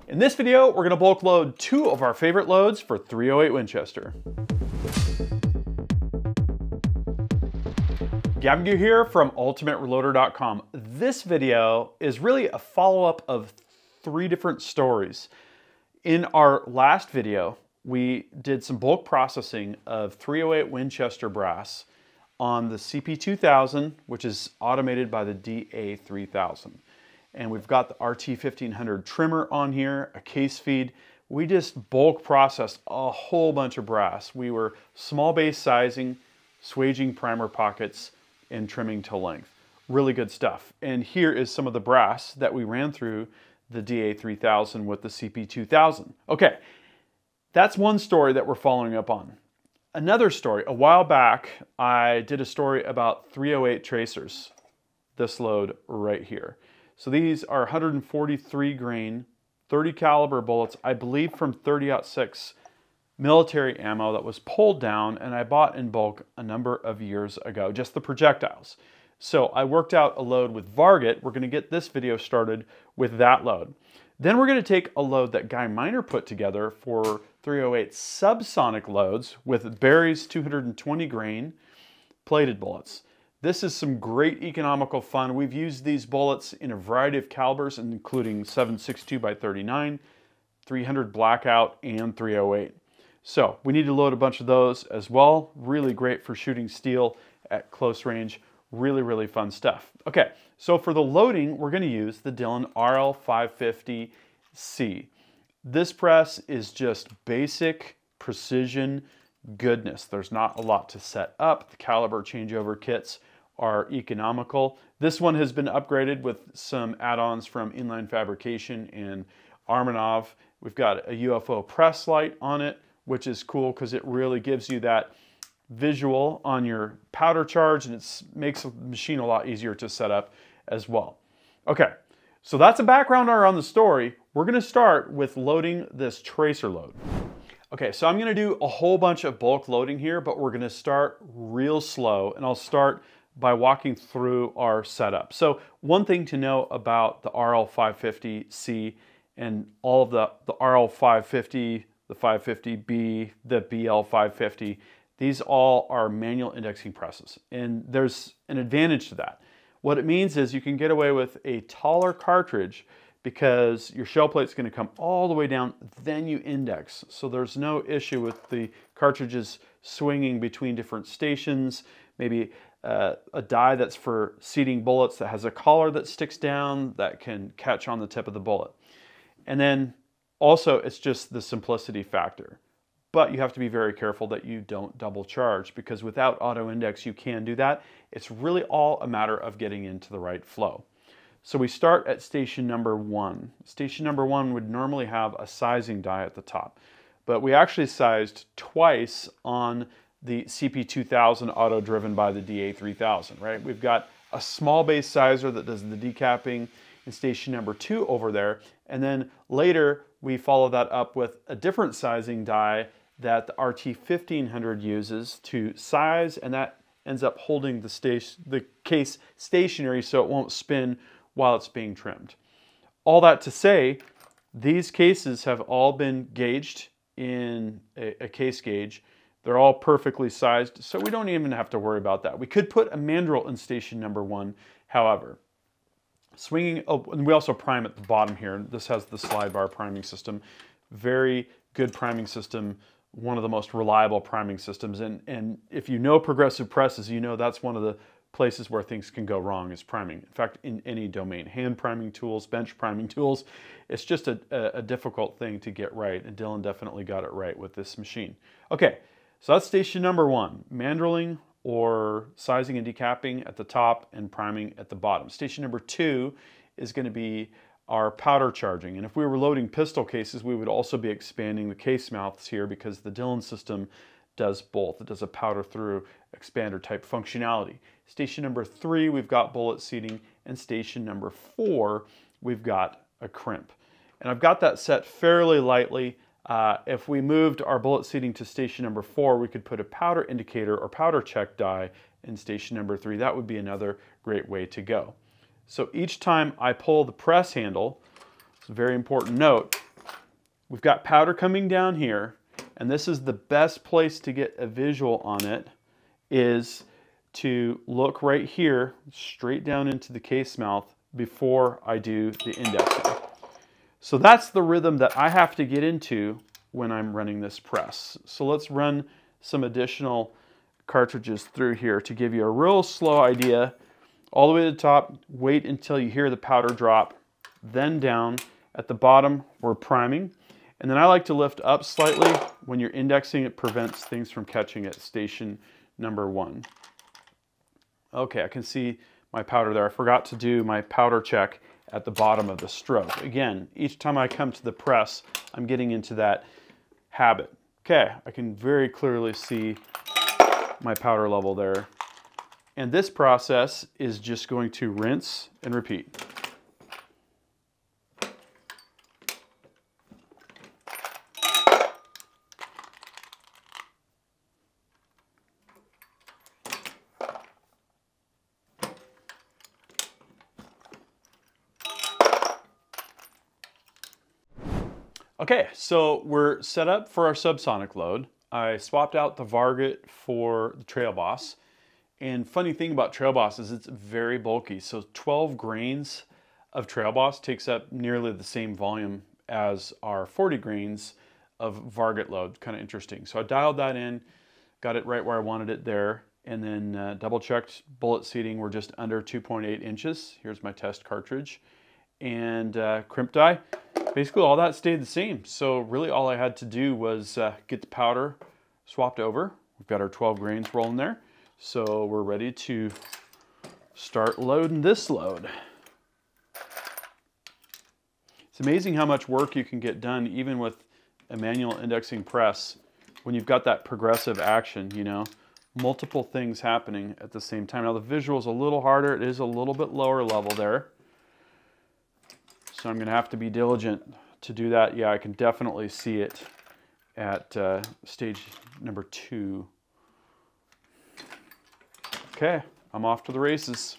In this video, we're going to bulk load two of our favorite loads for .308 Winchester. Gavin Gear here from UltimateReloader.com. This video is really a follow-up of three different stories. In our last video, we did some bulk processing of .308 Winchester brass on the CP2000, which is automated by the DA3000. And we've got the RT1500 trimmer on here, a case feed. We just bulk processed a whole bunch of brass. We were small base sizing, swaging primer pockets, and trimming to length. Really good stuff. And here is some of the brass that we ran through the DA3000 with the CP2000. Okay, that's one story that we're following up on. Another story, a while back, I did a story about .308 tracers, this load right here. So these are 143 grain, 30 caliber bullets, I believe from 30-06 military ammo that was pulled down and I bought in bulk a number of years ago, just the projectiles. So I worked out a load with Varget. We're gonna get this video started with that load. Then we're gonna take a load that Guy Miner put together for .308 Subsonic loads with Barry's 220 grain plated bullets. This is some great economical fun. We've used these bullets in a variety of calibers, including 7.62 by 39, 300 blackout, and .308. So we need to load a bunch of those as well. Really great for shooting steel at close range. Really, really fun stuff. Okay, so for the loading, we're gonna use the Dillon RL550C. This press is just basic precision goodness. There's not a lot to set up. The caliber changeover kits are economical. This one has been upgraded with some add-ons from Inline Fabrication and Armanov. We've got a UFO press light on it, which is cool because it really gives you that visual on your powder charge, and it makes the machine a lot easier to set up as well. Okay, so that's a background around the story. We're gonna start with loading this tracer load. Okay, so I'm gonna do a whole bunch of bulk loading here, but we're gonna start real slow, and I'll start by walking through our setup. So one thing to know about the RL550C and all of the RL550, the 550B, the BL550, these all are manual indexing presses, and there's an advantage to that. What it means is you can get away with a taller cartridge because your shell plate's going to come all the way down, then you index. So there's no issue with the cartridges swinging between different stations, maybe a die that's for seating bullets that has a collar that sticks down that can catch on the tip of the bullet. And then also it's just the simplicity factor. But you have to be very careful that you don't double charge, because without auto index you can do that. It's really all a matter of getting into the right flow. So we start at station number 1. Station number 1 would normally have a sizing die at the top, but we actually sized twice on the CP2000 auto driven by the DA3000, right? We've got a small base sizer that does the decapping in station number 2 over there, and then later we follow that up with a different sizing die that the RT1500 uses to size, and that ends up holding the case stationary so it won't spin while it's being trimmed. All that to say, these cases have all been gauged in a case gauge. They're all perfectly sized, so we don't even have to worry about that. We could put a mandrel in station number 1, however. Swinging, oh, and we also prime at the bottom here. This has the slide bar priming system. Very good priming system, one of the most reliable priming systems. And if you know progressive presses, you know that's one of the places where things can go wrong is priming. In fact, in any domain, hand priming tools, bench priming tools, it's just a difficult thing to get right. And Dillon definitely got it right with this machine. Okay, so that's station number 1, mandreling or sizing and decapping at the top and priming at the bottom. Station number 2 is going to be our powder charging. And if we were loading pistol cases, we would also be expanding the case mouths here because the Dillon system does both. It does a powder through expander type functionality. Station number 3, we've got bullet seating, and station number 4, we've got a crimp. And I've got that set fairly lightly. If we moved our bullet seating to station number 4, we could put a powder indicator or powder check die in station number 3. That would be another great way to go. So each time I pull the press handle, it's a very important note, we've got powder coming down here, and this is the best place to get a visual on it, is to look right here, straight down into the case mouth before I do the indexing. So that's the rhythm that I have to get into when I'm running this press. So let's run some additional cartridges through here to give you a real slow idea. All the way to the top, wait until you hear the powder drop, then down. At the bottom, we're priming. And then I like to lift up slightly. When you're indexing, it prevents things from catching at station number 1. Okay, I can see my powder there. I forgot to do my powder check at the bottom of the stroke. Again, each time I come to the press, I'm getting into that habit. Okay, I can very clearly see my powder level there. And this process is just going to rinse and repeat. Okay, so we're set up for our subsonic load. I swapped out the Varget for the Trail Boss. And funny thing about Trail Boss is it's very bulky. So 12 grains of Trail Boss takes up nearly the same volume as our 40 grains of Varget load. Kind of interesting. So I dialed that in, got it right where I wanted it there, and then double checked bullet seating. We're just under 2.8 inches. Here's my test cartridge. And crimp die. Basically all that stayed the same. So really all I had to do was get the powder swapped over. We've got our 12 grains rolling there. So we're ready to start loading this load. It's amazing how much work you can get done even with a manual indexing press when you've got that progressive action, you know, multiple things happening at the same time. Now the visual is a little harder. It is a little bit lower level there. So I'm going to have to be diligent to do that. Yeah, I can definitely see it at stage number 2. Okay, I'm off to the races.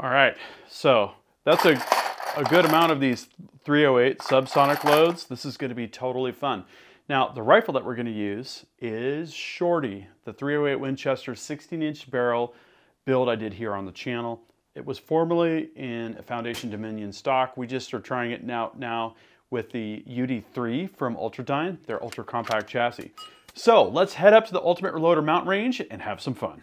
All right, so that's a good amount of these 308 subsonic loads. This is going to be totally fun. Now, the rifle that we're going to use is Shorty, the 308 Winchester 16-inch barrel build I did here on the channel. It was formerly in a Foundation Dominion stock. We just are trying it now with the UD3 from Ultradyne, their ultra compact chassis. So let's head up to the Ultimate Reloader mountain range and have some fun.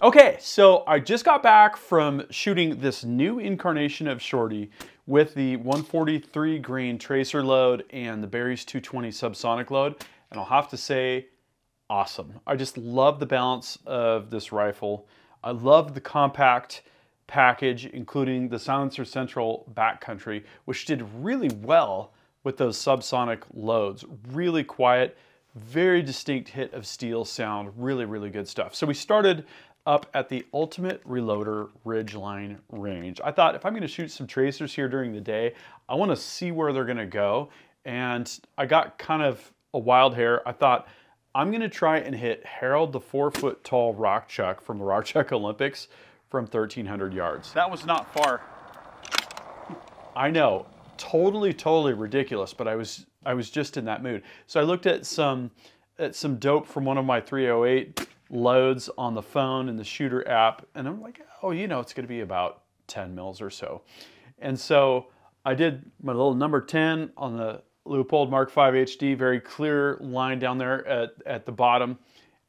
Okay, so I just got back from shooting this new incarnation of Shorty with the 143 grain tracer load and the Berry's 220 subsonic load, and I'll have to say, awesome. I just love the balance of this rifle. I love the compact package, including the Silencer Central backcountry, which did really well with those subsonic loads. Really quiet, very distinct hit of steel sound, really, really good stuff. So we started up at the Ultimate Reloader Ridgeline range. I thought if I'm going to shoot some tracers here during the day, I want to see where they're going to go. And I got kind of a wild hair. I thought I'm going to try and hit Harold the 4-foot-tall rock chuck from the Rock Chuck Olympics from 1,300 yards. That was not far. I know, totally ridiculous, but I was just in that mood. So I looked at some dope from one of my 308 loads on the phone in the shooter app, and I'm like, oh, you know, it's going to be about 10 mils or so. And so I did my little number 10 on the Leupold Mark V HD, very clear line down there at the bottom,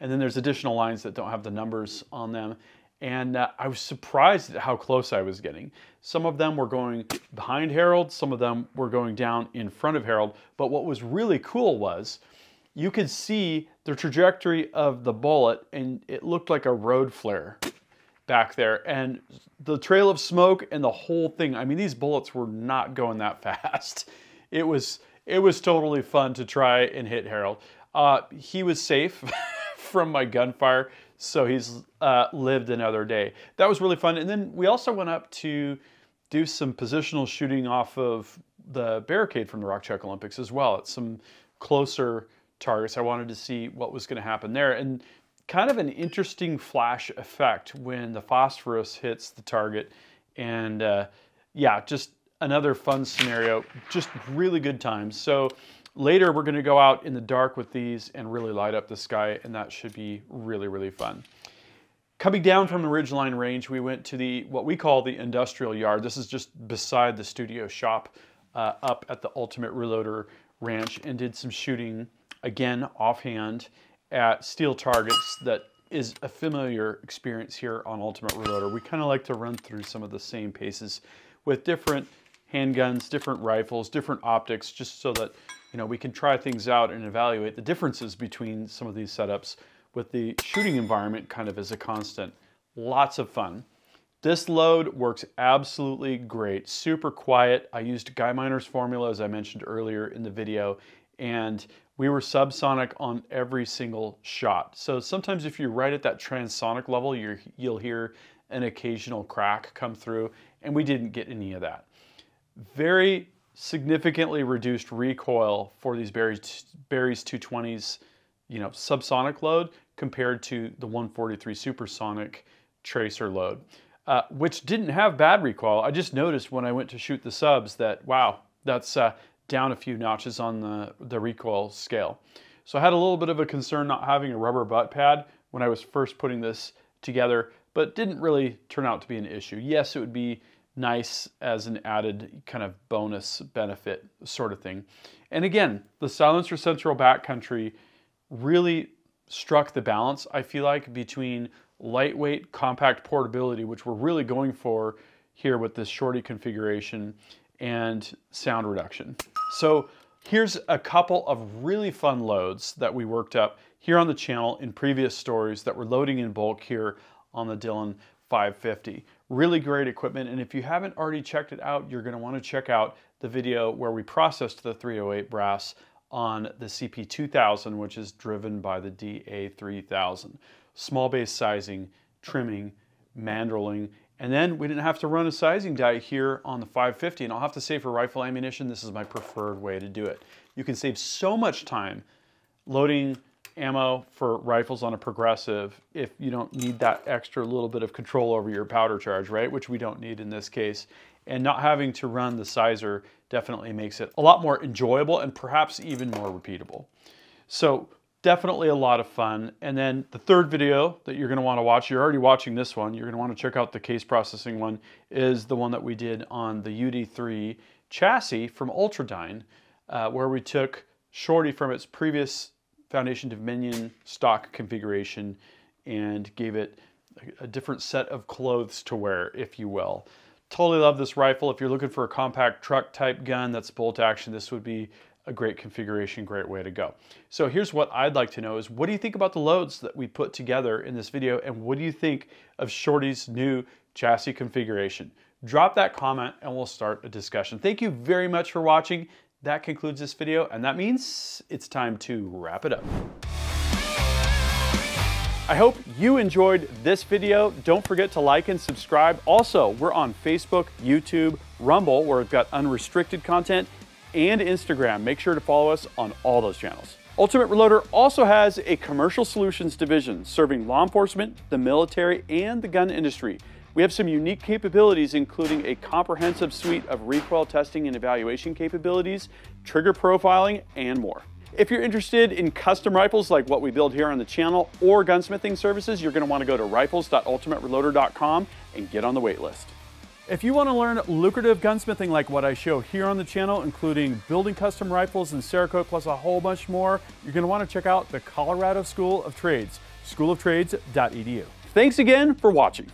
And then there's additional lines that don't have the numbers on them. And I was surprised at how close I was getting. Some of them were going behind Harold, some of them were going down in front of Harold. But what was really cool was you could see the trajectory of the bullet, and it looked like a road flare back there. And the trail of smoke and the whole thing, I mean, these bullets were not going that fast. It was totally fun to try and hit Harold. He was safe from my gunfire, so he's lived another day. That was really fun. And then we also went up to do some positional shooting off of the barricade from the Rock Chuck Olympics as well. At some closer targets. I wanted to see what was going to happen there. And kind of an interesting flash effect when the phosphorus hits the target. And yeah, just another fun scenario, just really good times. So later we're going to go out in the dark with these and really light up the sky, and that should be really, really fun. Coming down from the Ridgeline Range, we went to what we call the industrial yard. This is just beside the studio shop up at the Ultimate Reloader Ranch, and did some shooting, again, offhand at steel targets. That is a familiar experience here on Ultimate Reloader. We kind of like to run through some of the same paces with different handguns, different rifles, different optics, just so that we can try things out and evaluate the differences between some of these setups with the shooting environment kind of as a constant. Lots of fun. This load works absolutely great, super quiet. I used Guy Miner's formula, as I mentioned earlier in the video, and we were subsonic on every single shot. So sometimes if you're right at that transonic level, you'll hear an occasional crack come through, and we didn't get any of that. Very significantly reduced recoil for these Barry's 220s, subsonic load compared to the 143 supersonic tracer load, which didn't have bad recoil. I just noticed when I went to shoot the subs that, wow, that's down a few notches on the recoil scale. So I had a little bit of a concern not having a rubber butt pad when I was first putting this together, but didn't really turn out to be an issue. Yes, it would be nice as an added kind of bonus benefit sort of thing. And again, the silencer central backcountry really struck the balance, I feel like, between lightweight, compact portability, which we're really going for here with this shorty configuration, and sound reduction. So here's a couple of really fun loads that we worked up here on the channel in previous stories that we're loading in bulk here on the Dillon 550. Really great equipment, and if you haven't already checked it out, you're going to want to check out the video where we processed the 308 brass on the CP2000, which is driven by the DA3000. Small base sizing, trimming, mandreling, and then we didn't have to run a sizing die here on the 550, and I'll have to say for rifle ammunition, this is my preferred way to do it. You can save so much time loading ammo for rifles on a progressive if you don't need that extra little bit of control over your powder charge, right? Which we don't need in this case. And not having to run the sizer definitely makes it a lot more enjoyable and perhaps even more repeatable. So definitely a lot of fun. And then the third video that you're going to want to watch, you're already watching this one, you're going to want to check out the case processing one, is the one that we did on the UD3 chassis from Ultradyne, where we took shorty from its previous Foundation Dominion stock configuration and gave it a different set of clothes to wear, if you will. Totally love this rifle. If you're looking for a compact truck type gun that's bolt action, this would be a great configuration, great way to go. So here's what I'd like to know is, what do you think about the loads that we put together in this video, and what do you think of Shorty's new chassis configuration? Drop that comment and we'll start a discussion. Thank you very much for watching. That concludes this video, and that means it's time to wrap it up. I hope you enjoyed this video. Don't forget to like and subscribe. Also, we're on Facebook, YouTube, Rumble, where we've got unrestricted content, and Instagram. Make sure to follow us on all those channels. Ultimate Reloader also has a commercial solutions division serving law enforcement, the military, and the gun industry. We have some unique capabilities, including a comprehensive suite of recoil testing and evaluation capabilities, trigger profiling, and more. If you're interested in custom rifles like what we build here on the channel, or gunsmithing services, you're going to want to go to rifles.ultimatereloader.com and get on the wait list. If you want to learn lucrative gunsmithing like what I show here on the channel, including building custom rifles and Cerakote plus a whole bunch more, you're going to want to check out the Colorado School of Trades, schooloftrades.edu. Thanks again for watching.